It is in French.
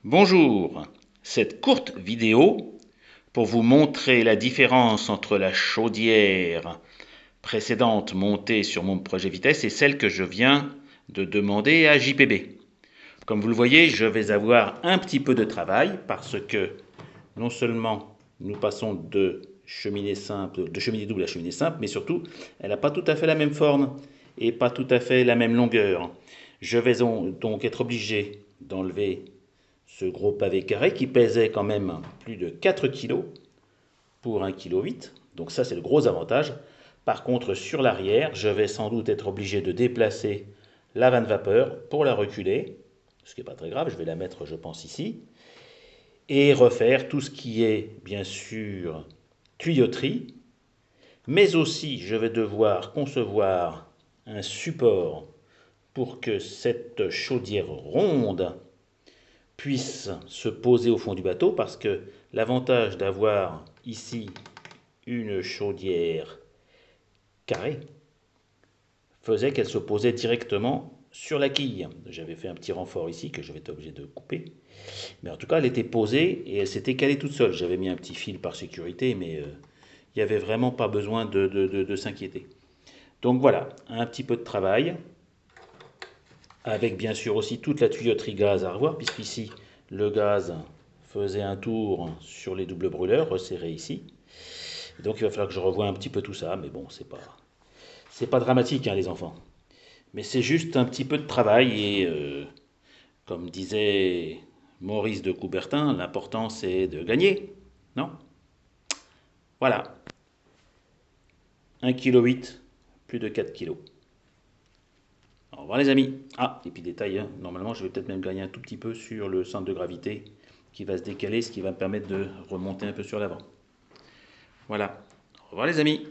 Bonjour, cette courte vidéo pour vous montrer la différence entre la chaudière précédente montée sur mon projet vitesse et celle que je viens de demander à JPB. Comme vous le voyez, je vais avoir un petit peu de travail parce que non seulement nous passons de cheminée simple, de cheminée double à cheminée simple, mais surtout elle n'a pas tout à fait la même forme et pas tout à fait la même longueur. Je vais donc être obligé d'enlever ce gros pavé carré qui pesait quand même plus de 4 kg pour 1,8 kg. Donc ça, c'est le gros avantage. Par contre, sur l'arrière, je vais sans doute être obligé de déplacer la vanne vapeur pour la reculer, ce qui n'est pas très grave, je vais la mettre, je pense, ici, et refaire tout ce qui est, bien sûr, tuyauterie, mais aussi je vais devoir concevoir un support pour que cette chaudière ronde puisse se poser au fond du bateau, parce que l'avantage d'avoir ici une chaudière carrée faisait qu'elle se posait directement sur la quille. J'avais fait un petit renfort ici que je vais être obligé de couper. Mais en tout cas, elle était posée et elle s'était calée toute seule. J'avais mis un petit fil par sécurité, mais il n'y avait vraiment pas besoin de s'inquiéter. Donc voilà, un petit peu de travail, avec bien sûr aussi toute la tuyauterie gaz à revoir, puisqu'ici, le gaz faisait un tour sur les doubles brûleurs, resserrés ici. Donc il va falloir que je revoie un petit peu tout ça, mais bon, c'est pas dramatique, hein, les enfants. Mais c'est juste un petit peu de travail et, comme disait Maurice de Coubertin, l'important c'est de gagner, non? Voilà, 1,8 kg, plus de 4 kg. Au revoir les amis. Ah, et puis détail, hein, normalement je vais peut-être même gagner un tout petit peu sur le centre de gravité qui va se décaler, ce qui va me permettre de remonter un peu sur l'avant. Voilà, au revoir les amis.